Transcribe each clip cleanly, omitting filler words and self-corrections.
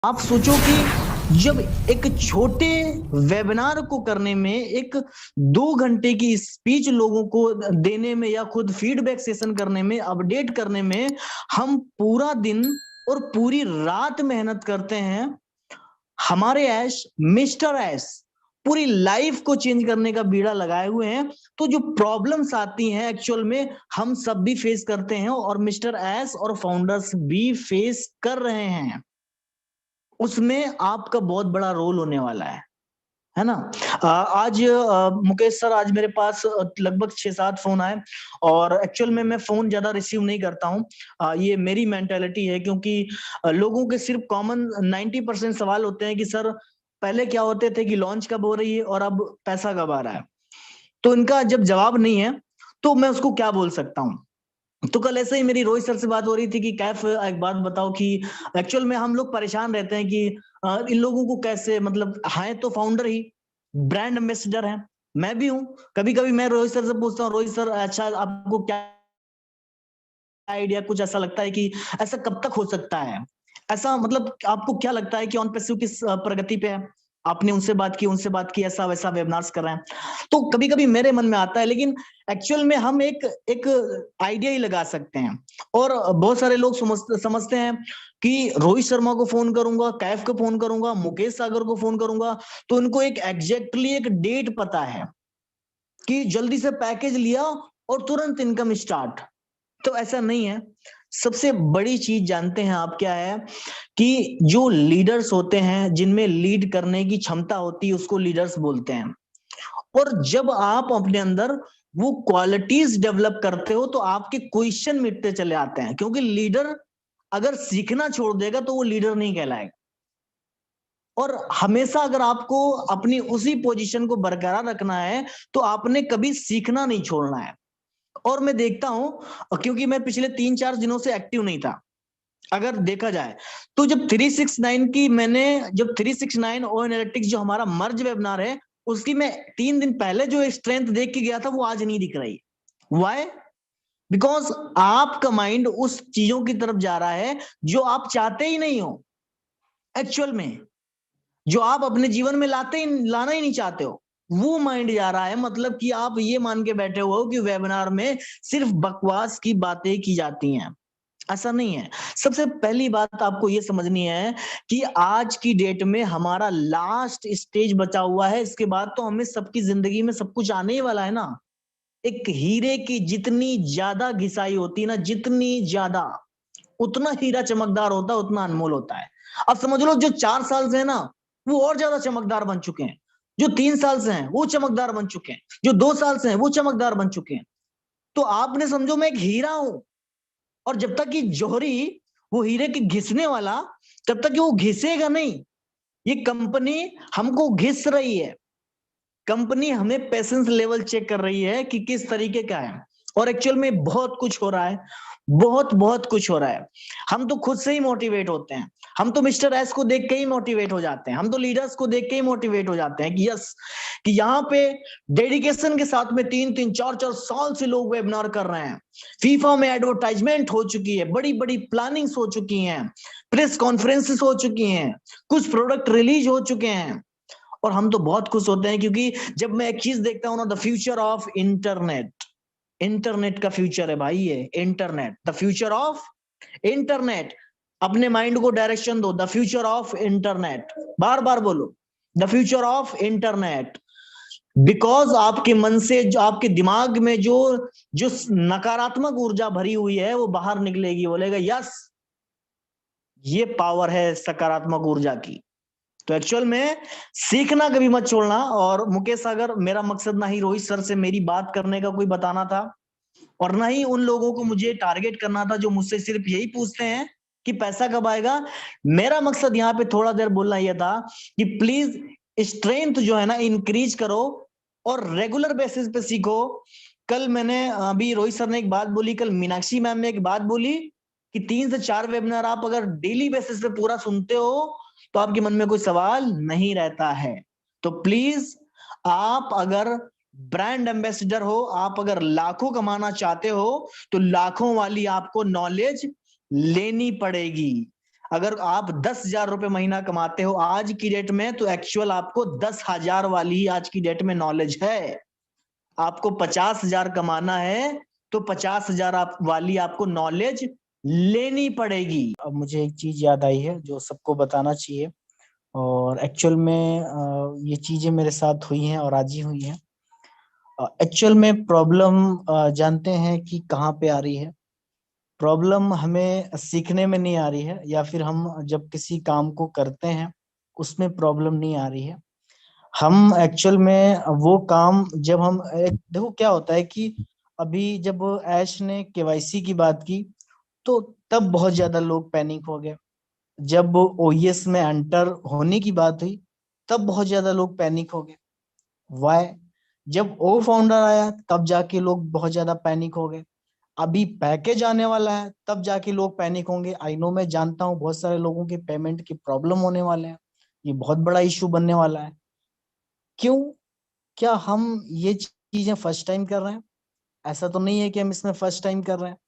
आप सोचो कि जब एक छोटे वेबिनार को करने में, एक 2 घंटे की स्पीच लोगों को देने में, या खुद फीडबैक सेशन करने में, अपडेट करने में हम पूरा दिन और पूरी रात मेहनत करते हैं। हमारे ऐश मिस्टर ऐश पूरी लाइफ को चेंज करने का बीड़ा लगाए हुए हैं। तो जो प्रॉब्लम्स आती हैं एक्चुअल में हम सब भी फेस करते हैं, और मिस्टर ऐश और फाउंडर्स भी फेस कर रहे हैं। उसमें आपका बहुत बड़ा रोल होने वाला है ना? आज मुकेश सर, आज मेरे पास लगभग 6-7 फ़ोन आए, और एक्चुअल में मैं फ़ोन ज़्यादा रिसीव नहीं करता हूँ। ये मेरी मेंटालिटी है, क्योंकि लोगों के सिर्फ कॉमन 90% सवाल होते हैं कि सर, पहले क्या होते थे कि लॉन्च कब हो रही है और अब पैसा कब आ रहा है? तो इनका जब जवाब नहीं है, तो मैं उसको क्या बोल सकता हूँ? तो कल ऐसे ही मेरी रोहित सर से बात हो रही थी कि कैफ, एक बात बताओ कि एक्चुअल में हम लोग परेशान रहते हैं कि इन लोगों को कैसे, मतलब हैं तो फाउंडर ही, ब्रांड एम्बेसडर हैं, मैं भी हूँ। कभी-कभी मैं रोहित सर से पूछता हूँ, रोहित सर अच्छा आपको क्या आइडिया, कुछ ऐसा लगता है कि ऐसा कब तक हो सकता है? ऐसा मतलब आपको क्या लगता है कि ऑन पैसिव किस प्रगति पे है? आपने उनसे बात की, ऐसा-वैसा वेबिनार्स कर रहे हैं। तो कभी-कभी मेरे मन में आता है, लेकिन एक्चुअल में हम एक एक आइडिया ही लगा सकते हैं। और बहुत सारे लोग समझते हैं कि रोहित शर्मा को फ़ोन करूँगा, कैफ को फ़ोन करूँगा, मुकेश सागर को फ़ोन करूँगा, तो उनको एक एग्ज़ैक्टली एक डेट पता है कि जल्दी से पैकेज लिया और तुरंत इनकम स्टार्ट। तो ऐसा नहीं है। सबसे बड़ी चीज़ जानते हैं आप क्या है? कि जो लीडर्स होते हैं, जिनमें लीड करने की क्षमता होती है, उसको लीडर्स बोलते हैं। और जब आप अपने अंदर वो क्वालिटीज़ डेवलप करते हो, तो आपके क्वेश्चन मिटते चले आते हैं, क्योंकि लीडर अगर सीखना छोड़ देगा, तो वो लीडर नहीं कहलाएगा। और हमेशा अगर आपको अपनी उसी पोज़ीशन को बरकरार रखना है, तो आपने कभी सीखना नहीं छोड़ना है। और मैं देखता हूँ, क्योंकि मैं पिछले 3-4 दिनों से एक्टिव नहीं था। अगर देखा जाए, तो जब 369 ओ एनालिटिक्स जो हमारा मर्ज वेबिनार है, उसकी मैं 3 दिन पहले जो स्ट्रेंथ देख के गया था, वो आज नहीं दिख रही। व्हाई? बिकॉज़ आपका माइंड उस चीज़ों की तरफ जा रहा है, जो आप चाहते ही नहीं हो, एक्चुअल में। जो आप अपने जीवन में लाना ही नहीं चाहते हो, वो माइंड जा रहा है। मतलब कि आप ये मान के बैठे हुए हो कि वेबिनार में सिर्फ बकवास की बातें की जाती हैं। ऐसा नहीं है। सबसे पहली बात आपको ये समझनी है कि आज की डेट में हमारा लास्ट स्टेज बचा हुआ है, इसके बाद तो हमें सबकी ज़िंदगी में सब कुछ आने ही वाला है ना। एक हीरे की जितनी ज़्यादा घिसाई होती है ना, जितनी ज़्यादा, उतना हीरा चमकदार होता है, उतना अनमोल होता है। अब समझ लो, जो 4 साल से है ना, वो और ज़्यादा चमकदार बन चुके हैं। जो 3 साल से हैं, वो चमकदार बन चुके हैं। जो 2 साल से हैं, वो चमकदार बन चुके हैं। तो आपने समझो मैं एक हीरा हूँ, और जब तक कि जौहरी, वो हीरे के घिसने वाला, तब तक कि वो घिसेगा नहीं। ये कंपनी हमको घिस रही है। कंपनी हमें पेशेंस लेवल चेक कर रही है कि किस तरीके का है। और एक्चुअल में बहुत कुछ हो रहा है, बहुत कुछ हो रहा है। हम तो खुद से ही मोटिवेट होते हैं। हम तो मिस्टर एस को देख के ही मोटिवेट हो जाते हैं। हम तो लीडर्स को देख के ही मोटिवेट हो जाते हैं कि यस, कि यहाँ पे डेडिकेशन के साथ में 3-3 4-4 साल से लोग वेबिनार कर रहे हैं। फीफा में एडवर्टाइजमेंट हो चुकी है, बड़ी-बड़ी प्लानिंग्स हो चुकी हैं, प्रेस कॉन्फ्रेंसेस हो चुकी हैं, कुछ प्रोडक्ट रिलीज हो चुके हैं। और हम तो बहुत खुश होते हैं, क्योंकि जब मैं एक चीज देखता हूँ ना, the future of internet, internet का फ्यूचर है भाई, ये internet, the future of internet. अपने माइंड को डायरेक्शन दो, द फ्यूचर ऑफ इंटरनेट, बार बार बोलो, the future of internet. Because आपके मन से, जो आपके दिमाग में जो जो नकारात्मक ऊर्जा भरी हुई है, वो बाहर निकलेगी, बोलेगा यस, ये पावर है सकारात्मक ऊर्जा की। तो एक्चुअल में सीखना कभी मत छोड़ना। और मुकेश सागर, मेरा मकसद ना ही रोहित सर से मेरी बात करने का कोई बताना था, और ना ही उन लोगों को मुझे टारगेट करना था जो मुझसे सिर्फ यही पूछते हैं कि पैसा कब आएगा। मेरा मकसद यहाँ पे थोड़ा देर बोलना यह था कि प्लीज स्ट्रेंथ जो है ना, इंक्रीज करो, और रेगुलर बेसिस पे सीखो। कल मैंने, अभी रोहित सर ने एक बात बोली, कल मीनाक्षी मैम ने एक बात बोली कि 3 से 4 वेबिनार आप अगर डेली बेसिस पे पूरा सुनते हो, तो आपके मन में कोई सवाल नहीं रहता है। तो प्लीज, आप अगर ब्रांड एम्बेसडर हो, आप अगर लाखों कमाना चाहते हो, तो लाखों वाली आपको नॉलेज लेनी पड़ेगी। अगर आप 10,000 रुपए महीना कमाते हो आज की डेट में, तो एक्चुअल आपको 10,000 वाली ही आज की डेट में नॉलेज है। आपको 50,000 कमाना है तो 50,000 वाली आपको नॉलेज लेनी पड़ेगी। अब मुझे एक चीज याद आई है जो सबको बताना चाहिए, और एक्चुअल में ये चीजें मेरे साथ हुई हैं और आज ही हुई हैं। एक्चुअल में प्रॉब्लम जानते हैं कि कहाँ पे आ रही है? प्रॉब्लम हमें सीखने में नहीं आ रही है, या फिर हम जब किसी काम को करते हैं उसमें प्रॉब्लम नहीं आ रही है। हम एक्चुअल में वो काम जब हम देखो क्या होता है कि अभी जब ऐश ने केवाईसी की बात की तो तब बहुत ज्यादा लोग पैनिक हो गए। जब ओईएस में एंटर होने की बात हुई तब बहुत ज्यादा लोग पैनिक हो गए। वाई? जब ओ फाउंडर आया तब जाके लोग बहुत ज्यादा पैनिक हो गए। अभी पैकेज आने वाला है तब जाके लोग पैनिक होंगे। आई नो, मैं जानता हूँ बहुत सारे लोगों के पेमेंट की प्रॉब्लम होने वाले हैं, ये बहुत बड़ा इशू बनने वाला है। क्यों? क्या हम ये चीजें फर्स्ट टाइम कर रहे हैं? ऐसा तो नहीं है कि हम इसमें फर्स्ट टाइम कर रहे हैं,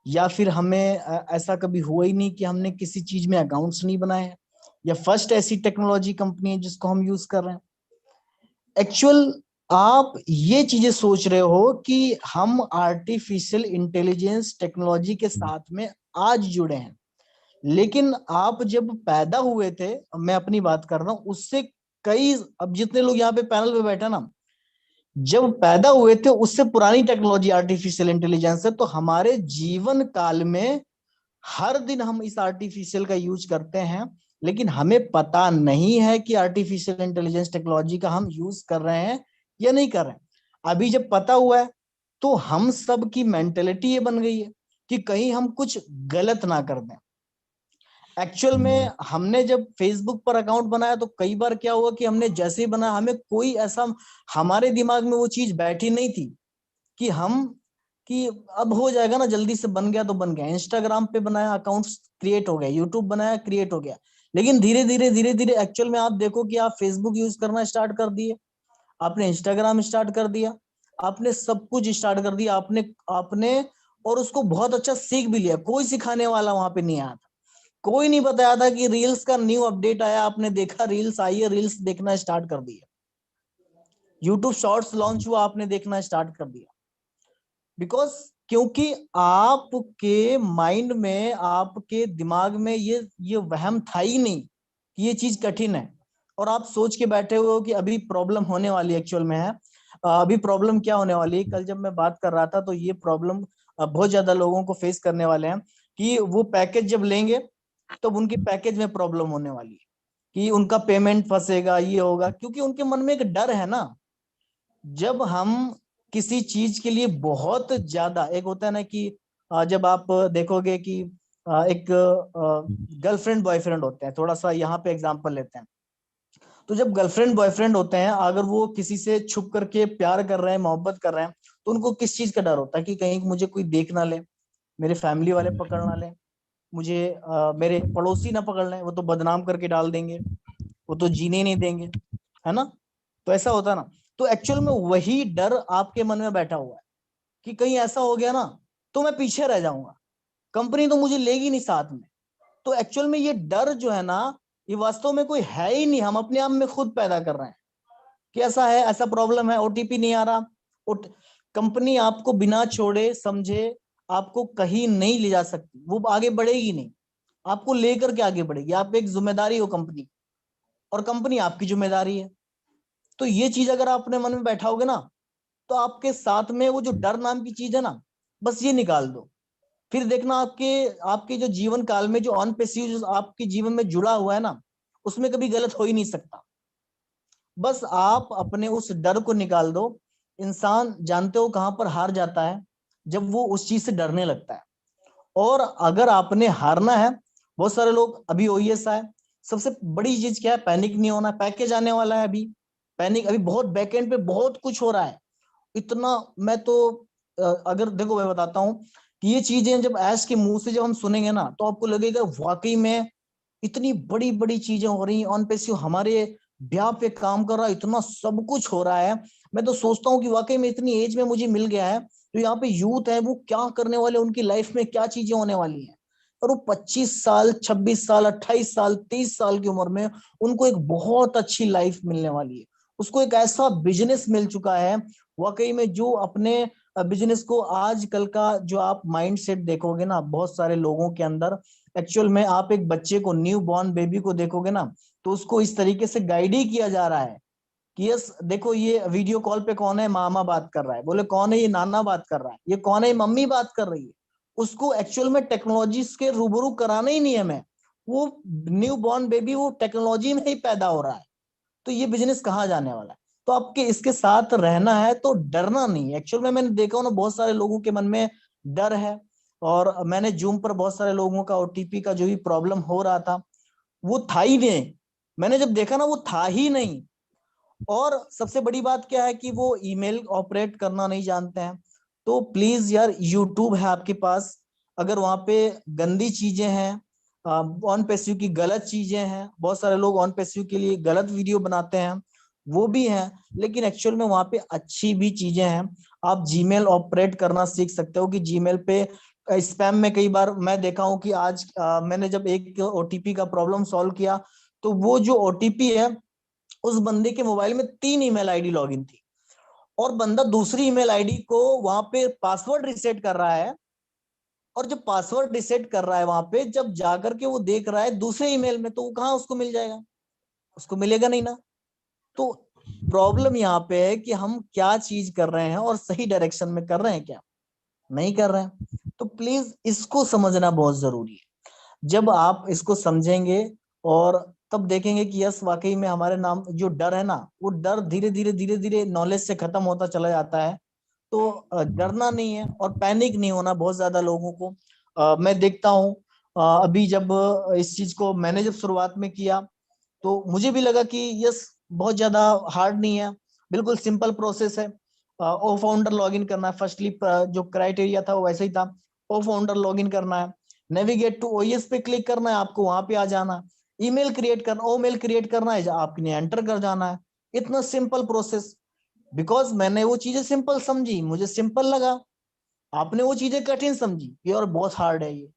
या फिर हमें ऐसा कभी हुआ ही नहीं कि हमने किसी चीज में अकाउंट्स नहीं बनाए हैं, या फर्स्ट ऐसी टेक्नोलॉजी कंपनी है जिसको हम यूज कर रहे हैं। एक्चुअल आप ये चीजें सोच रहे हो कि हम आर्टिफिशियल इंटेलिजेंस टेक्नोलॉजी के साथ में आज जुड़े हैं, लेकिन आप जब पैदा हुए थे, मैं अपनी बात कर रहा हूं, उससे कई, अब जितने लोग यहाँ पे पैनल पे बैठे ना, जब पैदा हुए थे उससे पुरानी टेक्नोलॉजी आर्टिफिशियल इंटेलिजेंस है। तो हमारे जीवन काल में हर दिन हम इस आर्टिफिशियल का यूज करते हैं, लेकिन हमें पता नहीं है कि आर्टिफिशियल इंटेलिजेंस टेक्नोलॉजी का हम यूज कर रहे हैं या नहीं कर रहे हैं। अभी जब पता हुआ है तो हम सब की मेंटेलिटी ये बन गई है कि कहीं हम कुछ गलत ना कर दें। एक्चुअल में हमने जब फेसबुक पर अकाउंट बनाया तो कई बार क्या हुआ कि हमने जैसे ही बनाया, हमें कोई ऐसा, हमारे दिमाग में वो चीज बैठी नहीं थी कि हम, कि अब हो जाएगा ना, जल्दी से बन गया तो बन गया। इंस्टाग्राम पे बनाया, अकाउंट क्रिएट हो गया, यूट्यूब बनाया, क्रिएट हो गया। लेकिन धीरे धीरे एक्चुअल में आप देखो कि आप फेसबुक यूज करना स्टार्ट कर दिए, आपने इंस्टाग्राम स्टार्ट कर दिया, आपने सब कुछ स्टार्ट कर दिया, आपने आपने और उसको बहुत अच्छा सीख भी लिया। कोई सिखाने वाला वहां पे नहीं आया था, कोई नहीं बताया था कि रील्स का न्यू अपडेट आया, आपने देखा रील्स आई है, रील्स देखना स्टार्ट कर दिया। यूट्यूब शॉर्ट्स लॉन्च हुआ, आपने देखना स्टार्ट कर दिया। बिकॉज क्योंकि आपके माइंड में, आपके दिमाग में ये वहम था ही नहीं कि ये चीज कठिन है, और आप सोच के बैठे हुए हो कि अभी प्रॉब्लम होने वाली एक्चुअल में है। अभी प्रॉब्लम क्या होने वाली है, कल जब मैं बात कर रहा था तो ये प्रॉब्लम बहुत ज्यादा लोगों को फेस करने वाले हैं कि वो पैकेज जब लेंगे तब तो उनके पैकेज में प्रॉब्लम होने वाली है, कि उनका पेमेंट फंसेगा, ये होगा, क्योंकि उनके मन में एक डर है ना। जब हम किसी चीज के लिए बहुत ज्यादा, एक होता है ना कि जब आप देखोगे कि एक गर्लफ्रेंड बॉयफ्रेंड होते हैं, थोड़ा सा यहाँ पे एग्जांपल लेते हैं। तो जब गर्लफ्रेंड बॉयफ्रेंड होते हैं, अगर वो किसी से छुप करके प्यार कर रहे हैं, मोहब्बत कर रहे हैं, तो उनको किस चीज का डर होता है कि कहीं मुझे कोई देख ना ले, मेरे फैमिली वाले पकड़ ना ले, मुझे मेरे पड़ोसी ना पकड़ लें, वो तो बदनाम करके डाल देंगे, वो तो जीने नहीं देंगे, है ना। तो ऐसा होता ना। तो एक्चुअल में वही डर आपके मन में बैठा हुआ है कि कहीं ऐसा हो गया ना तो मैं पीछे रह जाऊंगा, कंपनी तो मुझे लेगी नहीं साथ में। तो एक्चुअल में ये डर जो है ना, ये वास्तव में कोई है ही नहीं, हम अपने आप में खुद पैदा कर रहे हैं कि ऐसा है, ऐसा प्रॉब्लम है, ओटीपी नहीं आ रहा। कंपनी आपको बिना छोड़े समझे आपको कहीं नहीं ले जा सकती, वो आगे बढ़ेगी नहीं, आपको लेकर के आगे बढ़ेगी। आप एक जिम्मेदारी हो कंपनी, और कंपनी आपकी जिम्मेदारी है। तो ये चीज अगर आप अपने मन में बैठाओगे ना, तो आपके साथ में वो जो डर नाम की चीज है ना, बस ये निकाल दो। फिर देखना आपके आपके जो जीवन काल में जो ऑन पेसिव जो आपके जीवन में जुड़ा हुआ है ना, उसमें कभी गलत हो ही नहीं सकता। बस आप अपने उस डर को निकाल दो। इंसान जानते हो कहां पर हार जाता है? जब वो उस चीज से डरने लगता है। और अगर आपने हारना है, बहुत सारे लोग, अभी ओईएस है, सबसे बड़ी चीज क्या है? पैनिक नहीं होना। पैकेज आने वाला है, अभी पैनिक, अभी बहुत बैकएंड पे बहुत कुछ हो रहा है इतना। मैं तो अगर देखो, मैं बताता हूँ कि ये चीजें जब ऐश के मुंह से जब हम सुनेंगे ना, तो आपको लगेगा वाकई में इतनी बड़ी बड़ी चीजें हो रही हैं, ऑन पेसिव हमारे ब्याह पे काम कर रहा है, इतना सब कुछ हो रहा है। मैं तो सोचता हूँ कि वाकई में इतनी एज में मुझे मिल गया है, तो यहाँ पे यूथ है, वो क्या करने वाले, उनकी लाइफ में क्या चीजें होने वाली हैं। और वो 25 साल, 26 साल, 28 साल, 30 साल की उम्र में उनको एक बहुत अच्छी लाइफ मिलने वाली है। उसको एक ऐसा बिजनेस मिल चुका है वाकई में, जो अपने बिजनेस को, आजकल का जो आप माइंडसेट देखोगे ना बहुत सारे लोगों के अंदर, एक्चुअल में आप एक बच्चे को, न्यू बॉर्न बेबी को देखोगे ना, तो उसको इस तरीके से गाइड ही किया जा रहा है कि यस देखो ये वीडियो कॉल पे कौन है, मामा बात कर रहा है, बोले कौन है, ये नाना बात कर रहा है, ये कौन है, मम्मी बात कर रही है। उसको एक्चुअल में टेक्नोलॉजी के रूबरू कराना ही नहीं है हमें, वो न्यू बॉर्न बेबी वो टेक्नोलॉजी में ही पैदा हो रहा है। तो ये बिजनेस कहाँ जाने वाला है? तो आपके इसके साथ रहना है तो डरना नहीं। एक्चुअल में मैंने देखा हूं ना, बहुत सारे लोगों के मन में डर है, और मैंने जूम पर बहुत सारे लोगों का ओटीपी का जो भी प्रॉब्लम हो रहा था वो था ही नहीं। मैंने जब देखा ना वो था ही नहीं। और सबसे बड़ी बात क्या है कि वो ईमेल ऑपरेट करना नहीं जानते हैं। तो प्लीज यार, यूट्यूब है आपके पास, अगर वहां पे गंदी चीजें हैं, ऑन पैसिव की गलत चीजें हैं, बहुत सारे लोग ऑन पैसिव के लिए गलत वीडियो बनाते हैं, वो भी हैं, लेकिन एक्चुअल में वहां पे अच्छी भी चीजें हैं। आप जीमेल ऑपरेट करना सीख सकते हो कि जीमेल पे स्पैम में कई बार मैं देखा हूं कि आज मैंने जब एक ओटीपी का प्रॉब्लम सॉल्व किया, तो वो जो ओटीपी है उस बंदे के मोबाइल में 3 ईमेल आईडी लॉगिन थी, और बंदा दूसरी ईमेल आईडी को वहां पे पासवर्ड रिसेट कर रहा है, और जब पासवर्ड रिसेट कर रहा है वहां पे, जब जाकर के वो देख रहा है दूसरे ईमेल में, तो वो कहाँ उसको मिल जाएगा? उसको मिलेगा नहीं ना। तो प्रॉब्लम यहाँ पे है कि हम क्या चीज कर रहे हैं और सही डायरेक्शन में कर रहे हैं क्या, नहीं कर रहे हैं। तो प्लीज इसको समझना बहुत जरूरी है। जब आप इसको समझेंगे और तब देखेंगे कि यस वाकई में हमारे नाम जो डर है ना, वो डर धीरे धीरे धीरे धीरे नॉलेज से खत्म होता चला जाता है। तो डरना नहीं है और पैनिक नहीं होना बहुत ज्यादा लोगों को। मैं देखता हूँ, अभी जब इस चीज को मैंने जब शुरुआत में किया तो मुझे भी लगा कि यस बहुत ज्यादा हार्ड नहीं है, बिल्कुल सिंपल प्रोसेस है। ओ फाउंडर लॉगिन करना है, फर्स्टली जो क्राइटेरिया था वो वैसे ही था, ओ फाउंडर लॉगिन करना है, नेविगेट टू ओएस पे क्लिक करना है, आपको वहां पे आ जाना है, ईमेल क्रिएट करना, ओ मेल क्रिएट करना है, आपने एंटर कर जाना है। इतना सिंपल प्रोसेस, बिकॉज मैंने वो चीजें सिंपल समझी, मुझे सिंपल लगा। आपने वो चीजें कठिन समझी कि और बहुत हार्ड है, ये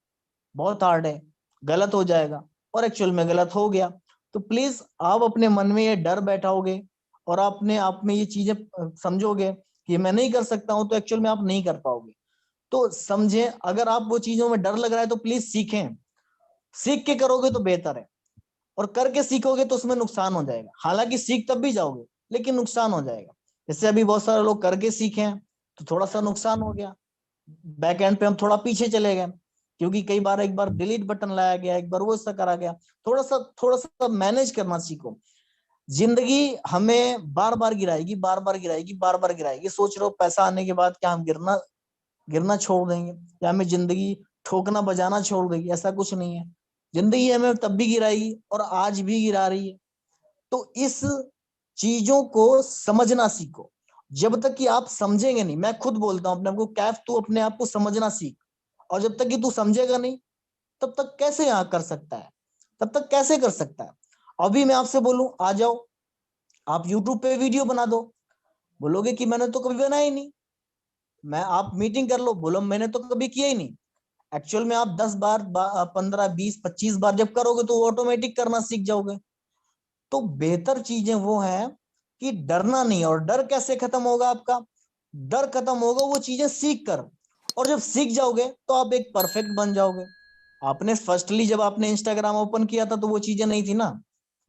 बहुत हार्ड है, गलत हो जाएगा, और एक्चुअल में गलत हो गया। तो प्लीज आप अपने मन में ये डर बैठाओगे और आपने आप में ये चीजें समझोगे कि मैं नहीं कर सकता हूं, तो एक्चुअल में आप नहीं कर पाओगे। तो समझें, अगर आप वो चीजों में डर लग रहा है तो प्लीज सीखें, सीख के करोगे तो बेहतर है, और करके सीखोगे तो उसमें नुकसान हो जाएगा। हालांकि सीख तब भी जाओगे लेकिन नुकसान हो जाएगा। जैसे अभी बहुत सारे लोग करके सीखे हैं तो थोड़ा सा नुकसान हो गया, बैक एंड पे हम थोड़ा पीछे चले गए, क्योंकि कई बार एक बार डिलीट बटन लाया गया, एक बार वो ऐसा करा गया। थोड़ा सा मैनेज करना सीखो। जिंदगी हमें बार बार गिराएगी, बार बार गिराएगी, बार बार गिराएगी। सोच रहे हो पैसा आने के बाद क्या हम गिरना गिरना छोड़ देंगे, या हमें जिंदगी ठोकना बजाना छोड़ देगी? ऐसा कुछ नहीं है। जिंदगी हमें तब भी गिराएगी और आज भी गिरा रही है। तो इस चीजों को समझना सीखो। जब तक कि आप समझेंगे नहीं, मैं खुद बोलता हूँ अपने आप को, कैफ तू अपने आप को समझना सीख। और जब तक कि तू समझेगा नहीं, तब तक कैसे यहाँ कर सकता है, तब तक कैसे कर सकता है? अभी मैं आपसे बोलूं आ जाओ, आप यूट्यूब पे वीडियो बना दो, बोलोगे कि मैंने तो कभी बनाया ही नहीं। मैं आप मीटिंग कर लो, बोलो मैंने तो कभी किया ही नहीं। एक्चुअल में आप 10 बार 15 20 25 बार जब करोगे तो ऑटोमेटिक करना सीख जाओगे। तो बेहतर चीजें वो है कि डरना नहीं। और डर कैसे खत्म होगा आपका? डर खत्म होगा वो चीजें सीख कर, और जब सीख जाओगे तो आप एक परफेक्ट बन जाओगे। आपने फर्स्टली जब आपने इंस्टाग्राम ओपन किया था तो वो चीजें नहीं थी ना,